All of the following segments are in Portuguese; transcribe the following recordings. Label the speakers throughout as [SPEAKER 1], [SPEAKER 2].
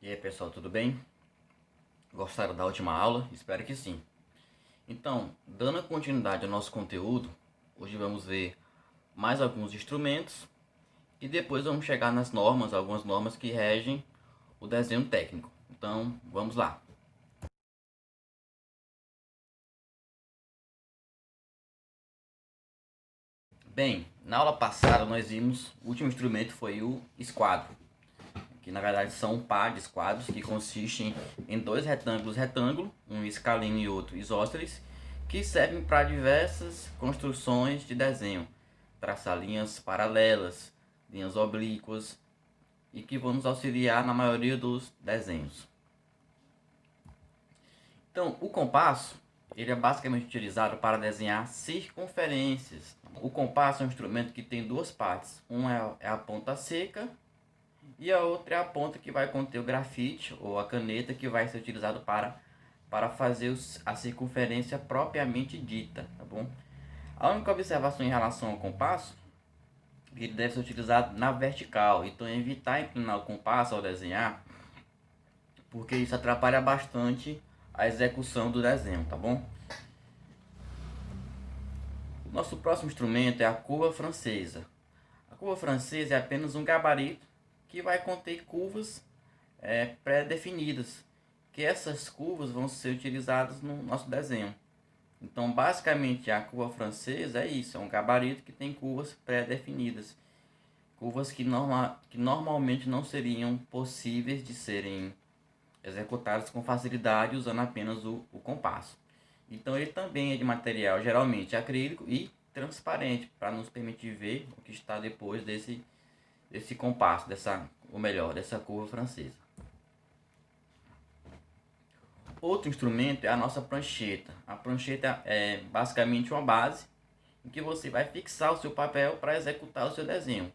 [SPEAKER 1] E aí pessoal, tudo bem? Gostaram da última aula? Espero que sim. Então, dando continuidade ao nosso conteúdo, hoje vamos ver mais alguns instrumentos e depois vamos chegar nas normas, algumas normas que regem o desenho técnico. Então, vamos lá. Bem, na aula passada nós vimos, o último instrumento foi o esquadro, que na verdade são um par de esquadros que consistem em dois retângulo, um escaleno e outro isósceles, que servem para diversas construções de desenho, traçar linhas paralelas, linhas oblíquas e que vão nos auxiliar na maioria dos desenhos. Então, o compasso ele é basicamente utilizado para desenhar circunferências. O compasso é um instrumento que tem duas partes, uma é a ponta seca e a outra é a ponta que vai conter o grafite ou a caneta que vai ser utilizado para fazer a circunferência propriamente dita, tá bom? A única observação em relação ao compasso é que ele deve ser utilizado na vertical, então evitar inclinar o compasso ao desenhar, porque isso atrapalha bastante a execução do desenho, tá bom? O nosso próximo instrumento é a curva francesa. A curva francesa é apenas um gabarito que vai conter curvas pré-definidas, que essas curvas vão ser utilizadas no nosso desenho. Então, basicamente, a curva francesa é isso, é um gabarito que tem curvas pré-definidas, curvas que normalmente não seriam possíveis de serem executadas com facilidade usando apenas o compasso. Então, ele também é de material geralmente acrílico e transparente, para nos permitir ver o que está depois desse compasso, dessa curva francesa. Outro instrumento é a nossa prancheta. A prancheta é basicamente uma base em que você vai fixar o seu papel para executar o seu desenho.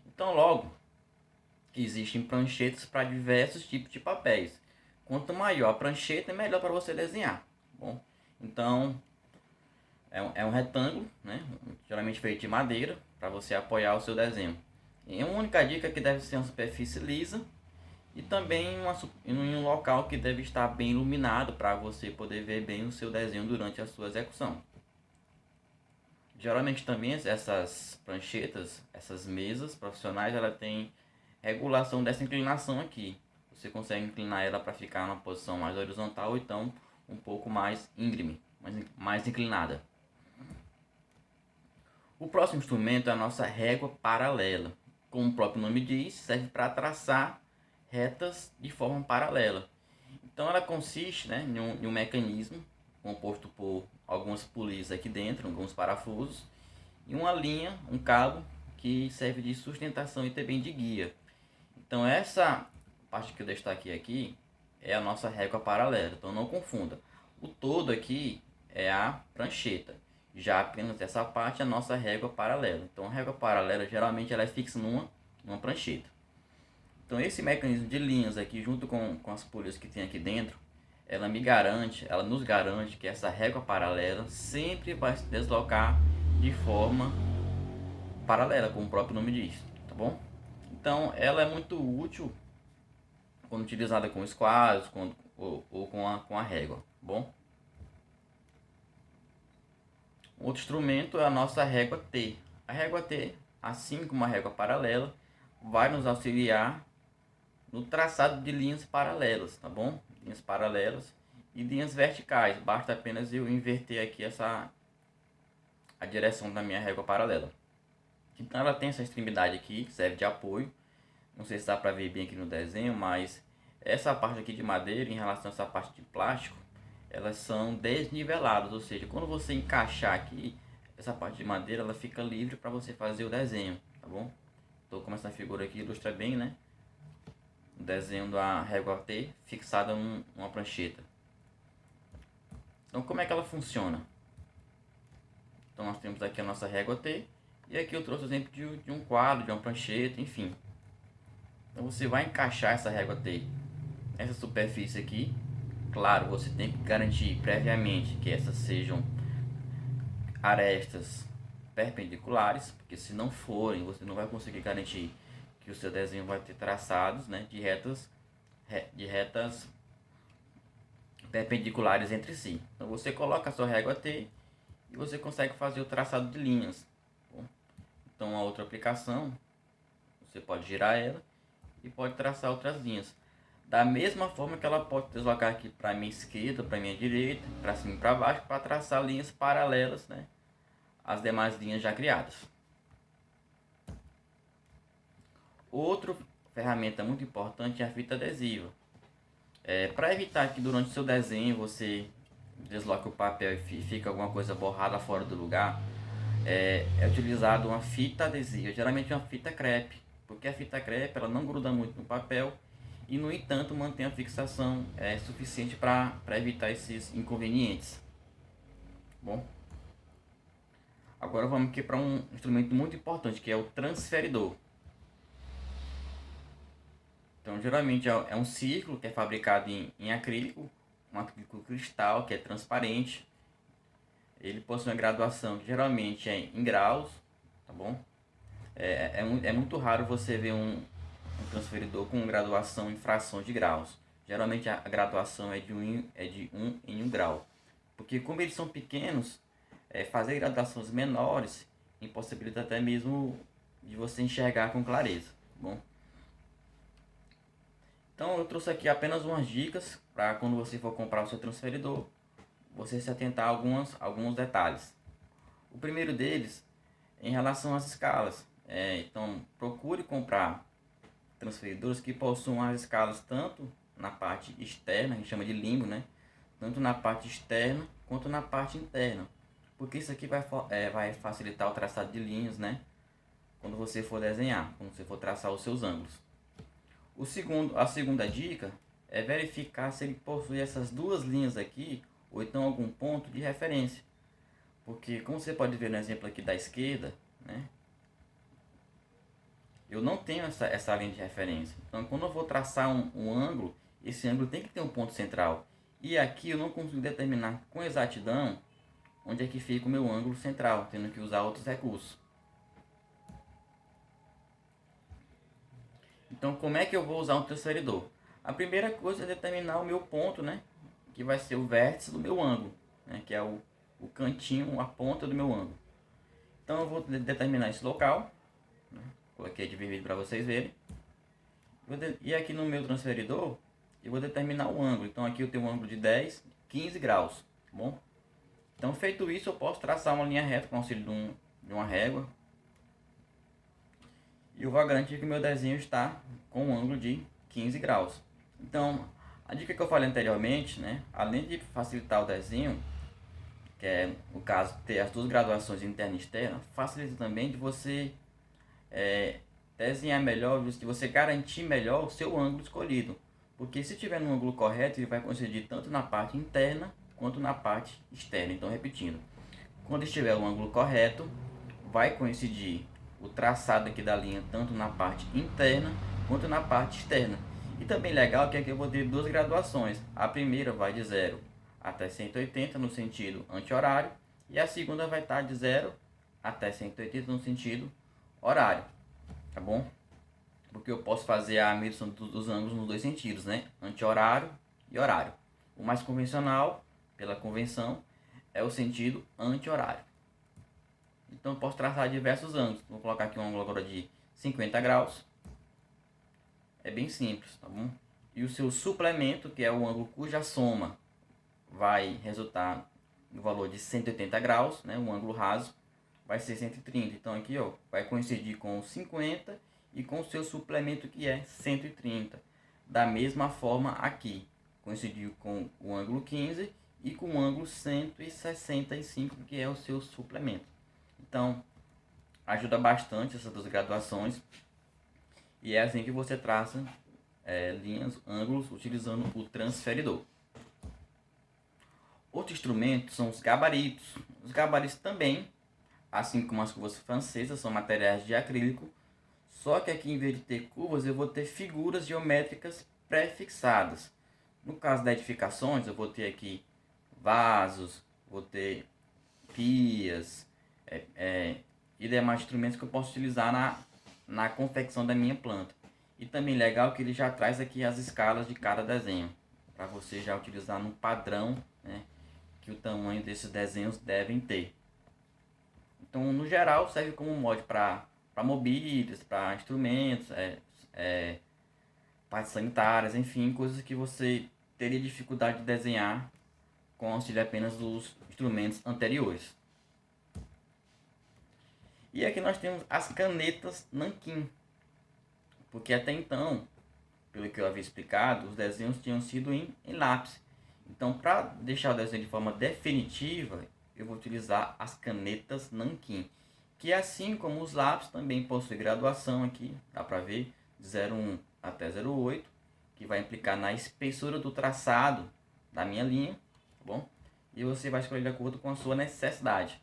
[SPEAKER 1] Então, logo que existem pranchetas para diversos tipos de papéis. Quanto maior a prancheta, melhor para você desenhar. Bom, então é um retângulo, né? Geralmente feito de madeira, para você apoiar o seu desenho. E uma única dica é que deve ser uma superfície lisa e também em um local que deve estar bem iluminado para você poder ver bem o seu desenho durante a sua execução. Geralmente também essas pranchetas, essas mesas profissionais, ela tem regulação dessa inclinação aqui. Você consegue inclinar ela para ficar numa posição mais horizontal ou então um pouco mais íngreme, mais inclinada. O próximo instrumento é a nossa régua paralela. Como o próprio nome diz, serve para traçar retas de forma paralela. Então ela consiste, né, em um mecanismo composto por algumas polias aqui dentro, alguns parafusos, e uma linha, um cabo que serve de sustentação e também de guia. Então essa parte que eu destaquei aqui é a nossa régua paralela, então não confunda. O todo aqui é a prancheta, já apenas essa parte é a nossa régua paralela. Então a régua paralela geralmente ela é fixa numa prancheta. Então esse mecanismo de linhas aqui junto com as polias que tem aqui dentro, ela nos garante que essa régua paralela sempre vai se deslocar de forma paralela, como o próprio nome diz, tá bom? Então ela é muito útil quando utilizada com esquadros ou com a régua, tá bom? Outro instrumento é a nossa régua T. A régua T, assim como a régua paralela, vai nos auxiliar no traçado de linhas paralelas, tá bom? Linhas paralelas e linhas verticais. Basta apenas eu inverter aqui a direção da minha régua paralela. Então ela tem essa extremidade aqui, que serve de apoio. Não sei se dá para ver bem aqui no desenho, mas essa parte aqui de madeira em relação a essa parte de plástico, elas são desniveladas, ou seja, quando você encaixar aqui, essa parte de madeira ela fica livre para você fazer o desenho, tá bom? Então como essa figura aqui ilustra bem, né? O desenho da régua T fixada numa prancheta. Então como é que ela funciona? Então nós temos aqui a nossa régua T e aqui eu trouxe o exemplo de um quadro, de uma prancheta, enfim. Então você vai encaixar essa régua T nessa superfície aqui. Claro, você tem que garantir previamente que essas sejam arestas perpendiculares, porque se não forem, você não vai conseguir garantir que o seu desenho vai ter traçados, né, de retas de retas perpendiculares entre si. Então você coloca a sua régua T e você consegue fazer o traçado de linhas. Então a outra aplicação, você pode girar ela e pode traçar outras linhas. Da mesma forma que ela pode deslocar aqui para a minha esquerda, para a minha direita, para cima e para baixo, para traçar linhas paralelas, né, às demais linhas já criadas. Outra ferramenta muito importante é a fita adesiva. Para evitar que durante o seu desenho você desloque o papel e fique alguma coisa borrada fora do lugar, é utilizado uma fita adesiva, geralmente uma fita crepe, porque a fita crepe ela não gruda muito no papel e, no entanto, mantém a fixação suficiente para evitar esses inconvenientes. Bom, agora vamos aqui para um instrumento muito importante, que é o transferidor. Então, geralmente é um círculo que é fabricado em acrílico, um acrílico cristal que é transparente. Ele possui uma graduação que geralmente é em graus, tá bom? É muito raro você ver um transferidor com graduação em frações de graus. Geralmente a graduação é de 1 em 1 grau. Porque como eles são pequenos, fazer graduações menores impossibilita até mesmo de você enxergar com clareza. Tá bom? Então eu trouxe aqui apenas umas dicas para quando você for comprar o seu transferidor, você se atentar a alguns detalhes. O primeiro deles em relação às escalas. Então procure comprar transferidores que possuam as escalas tanto na parte externa, a gente chama de limbo, né? Tanto na parte externa quanto na parte interna. Porque isso aqui vai facilitar o traçado de linhas, né? Quando você for desenhar, quando você for traçar os seus ângulos. A segunda dica é verificar se ele possui essas duas linhas aqui, ou então algum ponto de referência. Porque, como você pode ver no exemplo aqui da esquerda, né, eu não tenho essa linha de referência. Então, quando eu vou traçar um ângulo, esse ângulo tem que ter um ponto central. E aqui eu não consigo determinar com exatidão onde é que fica o meu ângulo central, tendo que usar outros recursos. Então, como é que eu vou usar um transferidor? A primeira coisa é determinar o meu ponto, né, que vai ser o vértice do meu ângulo, né, que é o cantinho, a ponta do meu ângulo. Então, eu vou determinar esse local, né, coloquei de vermelho para vocês verem. E aqui no meu transferidor, eu vou determinar o ângulo. Então, aqui eu tenho um ângulo de 10, 15 graus, tá bom? Então, feito isso, eu posso traçar uma linha reta com o auxílio de uma régua. E eu vou garantir que o meu desenho está com um ângulo de 15 graus. Então, a dica que eu falei anteriormente, né, além de facilitar o desenho, que é, no caso, ter as duas graduações interna e externa, facilita também de você desenhar melhor, de você garantir melhor o seu ângulo escolhido. Porque se tiver no ângulo correto, ele vai coincidir tanto na parte interna quanto na parte externa. Então, repetindo, quando estiver o ângulo correto, vai coincidir o traçado aqui da linha tanto na parte interna quanto na parte externa. E também legal que aqui eu vou ter duas graduações. A primeira vai de 0 até 180 no sentido anti-horário e a segunda vai estar de 0 até 180 no sentido horário, tá bom? Porque eu posso fazer a medição dos ângulos nos dois sentidos, né? Anti-horário e horário. O mais convencional, pela convenção, é o sentido anti-horário. Então eu posso traçar diversos ângulos. Vou colocar aqui um ângulo agora de 50 graus. É bem simples, tá bom? E o seu suplemento, que é o ângulo cuja soma vai resultar no valor de 180 graus, né? Um ângulo raso, vai ser 130. Então aqui, ó, vai coincidir com 50 e com o seu suplemento, que é 130. Da mesma forma aqui, coincidiu com o ângulo 15 e com o ângulo 165, que é o seu suplemento. Então, ajuda bastante essas duas graduações. E é assim que você traça linhas, ângulos, utilizando o transferidor. Outro instrumento são os gabaritos. Os gabaritos também, assim como as curvas francesas, são materiais de acrílico. Só que aqui, em vez de ter curvas, eu vou ter figuras geométricas pré-fixadas. No caso das edificações, eu vou ter aqui vasos, vou ter pias, e demais instrumentos que eu posso utilizar na confecção da minha planta. E também legal que ele já traz aqui as escalas de cada desenho, para você já utilizar no padrão, né, que o tamanho desses desenhos devem ter. Então, no geral, serve como mod para mobílias, para instrumentos, partes sanitárias, enfim, coisas que você teria dificuldade de desenhar com o auxílio apenas dos instrumentos anteriores. E aqui nós temos as canetas Nanquim, porque até então, pelo que eu havia explicado, os desenhos tinham sido em lápis. Então, para deixar o desenho de forma definitiva, eu vou utilizar as canetas Nanquim, que assim como os lápis também possuem graduação aqui, dá para ver, de 0,1 até 0,8, que vai implicar na espessura do traçado da minha linha, tá bom? E você vai escolher de acordo com a sua necessidade.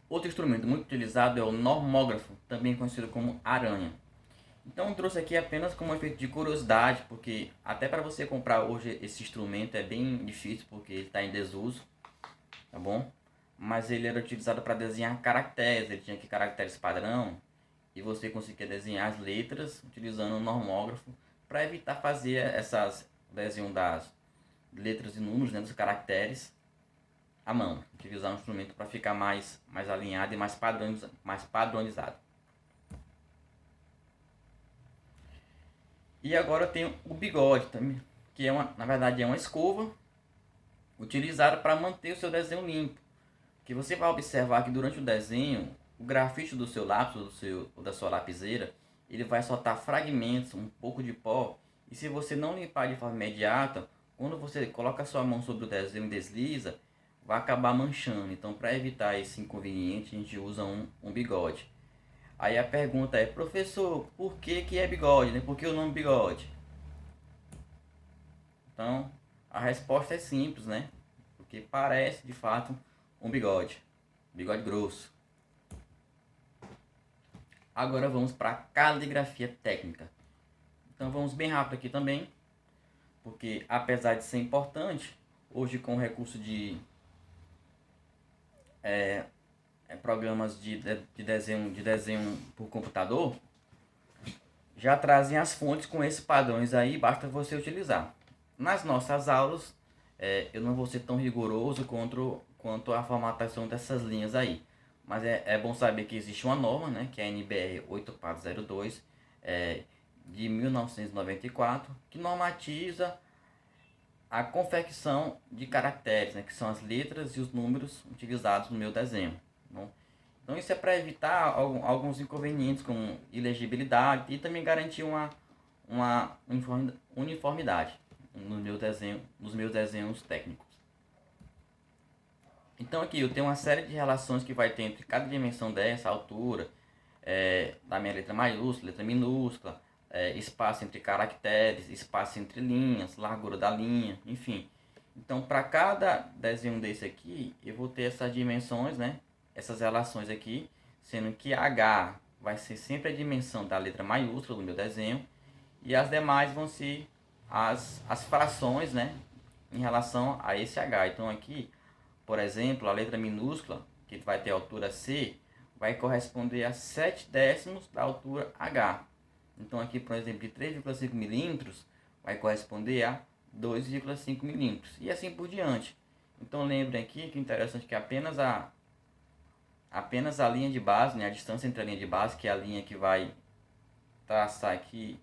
[SPEAKER 1] Outro instrumento muito utilizado é o normógrafo, também conhecido como aranha. Então eu trouxe aqui apenas como efeito de curiosidade, porque até para você comprar hoje esse instrumento é bem difícil, porque ele está em desuso, tá bom? Mas ele era utilizado para desenhar caracteres, ele tinha aqui caracteres padrão, e você conseguia desenhar as letras utilizando o normógrafo, para evitar fazer essas desenho das letras e números, né, dos caracteres à mão, utilizar um instrumento para ficar mais alinhado e mais padronizado. E agora eu tenho o bigode também, que na verdade é uma escova utilizada para manter o seu desenho limpo. Que você vai observar que durante o desenho, o grafite do seu lápis ou da sua lapiseira, ele vai soltar fragmentos, um pouco de pó, e se você não limpar de forma imediata, quando você coloca a sua mão sobre o desenho e desliza, vai acabar manchando. Então, para evitar esse inconveniente, a gente usa um bigode. Aí a pergunta é, professor, por que é bigode, né? Por que o nome bigode? Então, a resposta é simples, né? Porque parece de fato um bigode, bigode grosso. Agora vamos para a caligrafia técnica. Então vamos bem rápido aqui também, porque apesar de ser importante, hoje com o recurso de programas de desenho por computador, já trazem as fontes com esses padrões aí, basta você utilizar. Nas nossas aulas, eu não vou ser tão rigoroso quanto a formatação dessas linhas aí. Mas é bom saber que existe uma norma, né, que é a NBR 8402, de 1994, que normatiza a confecção de caracteres, né, que são as letras e os números utilizados no meu desenho. Tá bom? Então isso é para evitar alguns inconvenientes como ilegibilidade e também garantir uma uniformidade nos meus desenhos técnicos. Então aqui eu tenho uma série de relações que vai ter entre cada dimensão dessa, altura, da minha letra maiúscula, letra minúscula, espaço entre caracteres, espaço entre linhas, largura da linha, enfim. Então para cada desenho desse aqui, eu vou ter essas dimensões, né? Essas relações aqui, sendo que H vai ser sempre a dimensão da letra maiúscula do meu desenho, e as demais vão ser as frações, né, em relação a esse H. Então aqui, por exemplo, a letra minúscula, que vai ter a altura C, vai corresponder a 7 décimos da altura H. Então aqui, por exemplo, de 3,5 milímetros, vai corresponder a 2,5 milímetros. E assim por diante. Então lembrem aqui que o interessante é que apenas a linha de base, né, a distância entre a linha de base, que é a linha que vai traçar aqui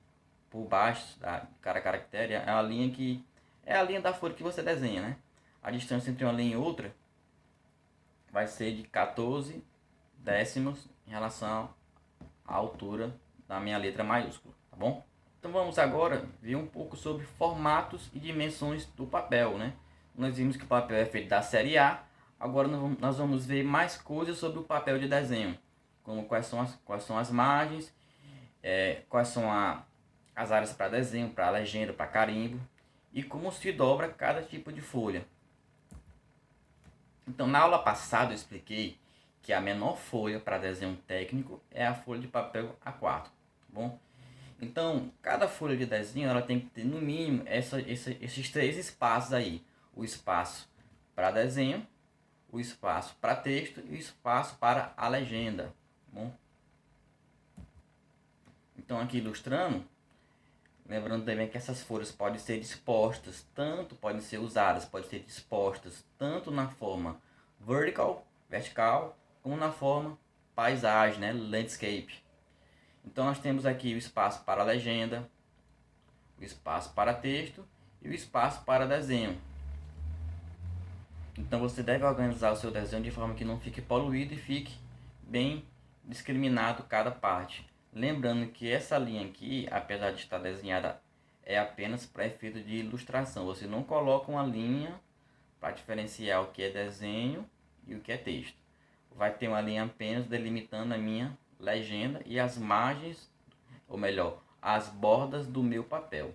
[SPEAKER 1] por baixo da cada caractere, é a linha que é a linha da folha que você desenha, né? A distância entre uma linha e outra vai ser de 14 décimos em relação à altura da minha letra maiúscula, tá bom? Então vamos agora ver um pouco sobre formatos e dimensões do papel, né? Nós vimos que o papel é feito da série A. Agora nós vamos ver mais coisas sobre o papel de desenho, como quais são as margens, quais são as áreas para desenho, para legenda, para carimbo, e como se dobra cada tipo de folha. Então na aula passada eu expliquei que a menor folha para desenho técnico é a folha de papel A4, tá bom? Então cada folha de desenho ela tem que ter no mínimo esses três espaços aí: o espaço para desenho, o espaço para texto e o espaço para a legenda, tá bom? Então aqui ilustrando, lembrando também que essas folhas podem ser dispostas, podem ser usadas, podem ser dispostas tanto na forma vertical, como na forma paisagem, né, landscape. Então nós temos aqui o espaço para legenda, o espaço para texto e o espaço para desenho. Então você deve organizar o seu desenho de forma que não fique poluído e fique bem discriminado cada parte. Lembrando que essa linha aqui, apesar de estar desenhada, é apenas para efeito de ilustração. Você não coloca uma linha para diferenciar o que é desenho e o que é texto. Vai ter uma linha apenas delimitando a minha legenda e as margens, ou melhor, as bordas do meu papel.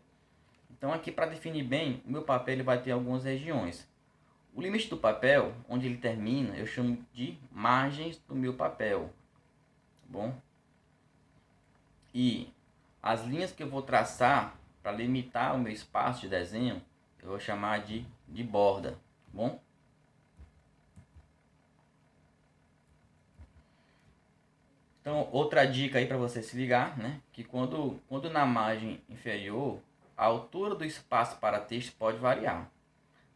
[SPEAKER 1] Então aqui, para definir bem, o meu papel ele vai ter algumas regiões. O limite do papel, onde ele termina, eu chamo de margens do meu papel, tá bom? E as linhas que eu vou traçar para limitar o meu espaço de desenho, eu vou chamar de borda, tá bom? Então, outra dica aí para você se ligar, né? Que quando na margem inferior, a altura do espaço para texto pode variar.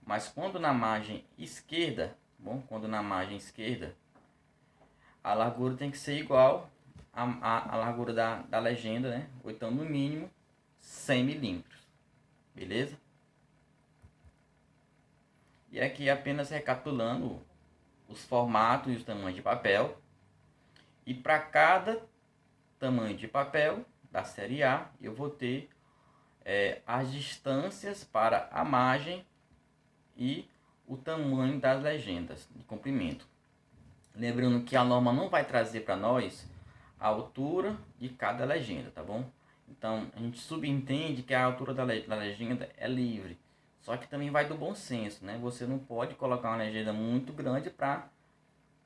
[SPEAKER 1] Mas quando na margem esquerda, bom, quando na margem esquerda, a largura tem que ser igual à largura da legenda, né? Ou então no mínimo 100 milímetros, beleza? E aqui apenas recapitulando os formatos e os tamanhos de papel. E para cada tamanho de papel da série A, eu vou ter as distâncias para a margem e o tamanho das legendas de comprimento. Lembrando que a norma não vai trazer para nós a altura de cada legenda, tá bom? Então a gente subentende que a altura da legenda é livre. Só que também vai do bom senso, né? Você não pode colocar uma legenda muito grande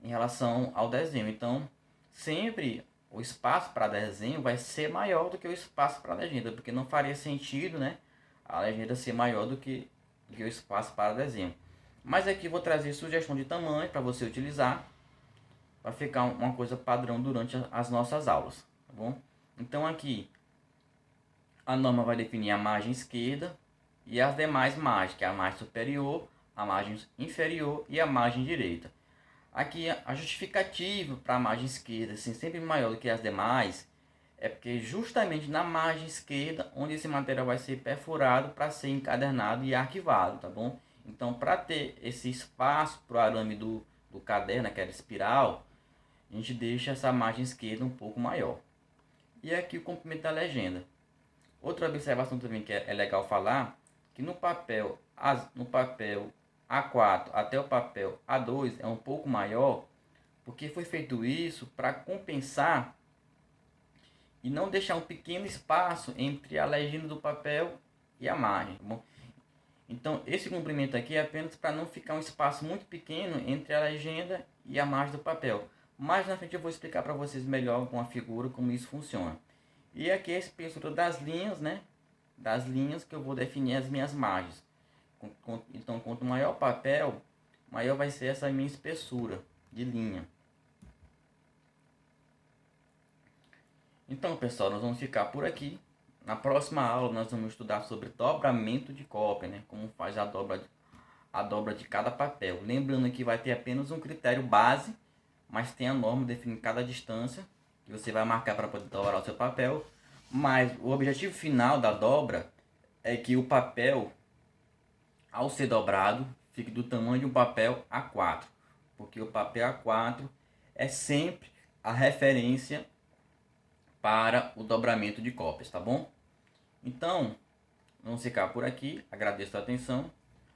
[SPEAKER 1] em relação ao desenho. Então sempre o espaço para desenho vai ser maior do que o espaço para legenda, porque não faria sentido, né, a legenda ser maior do que o espaço para desenho. Mas aqui vou trazer sugestão de tamanho para você utilizar, para ficar uma coisa padrão durante as nossas aulas, tá bom? Então aqui a norma vai definir a margem esquerda e as demais margens, que é a margem superior, a margem inferior e a margem direita. Aqui a justificativa para a margem esquerda ser sempre maior do que as demais é porque justamente na margem esquerda onde esse material vai ser perfurado para ser encadernado e arquivado, tá bom? Então para ter esse espaço para o arame do caderno, aquela espiral, a gente deixa essa margem esquerda um pouco maior. E aqui o comprimento da legenda. Outra observação também que é legal falar, que no papel A4 até o papel A2 é um pouco maior, porque foi feito isso para compensar e não deixar um pequeno espaço entre a legenda do papel e a margem, tá bom? Então esse comprimento aqui é apenas para não ficar um espaço muito pequeno entre a legenda e a margem do papel. Mais na frente eu vou explicar para vocês melhor com a figura como isso funciona. E aqui é a espessura das linhas, né? Das linhas que eu vou definir as minhas margens. Então, quanto maior o papel, maior vai ser essa minha espessura de linha. Então, pessoal, nós vamos ficar por aqui. Na próxima aula, nós vamos estudar sobre dobramento de cópia, né? Como faz a dobra de cada papel. Lembrando que vai ter apenas um critério base, mas tem a norma definindo cada distância que você vai marcar para poder dobrar o seu papel. Mas o objetivo final da dobra é que o papel, ao ser dobrado, fique do tamanho de um papel A4, porque o papel A4 é sempre a referência para o dobramento de cópias, tá bom? Então, vamos ficar por aqui. Agradeço a atenção.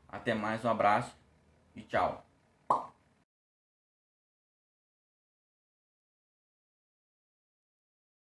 [SPEAKER 1] Até mais, um abraço e tchau.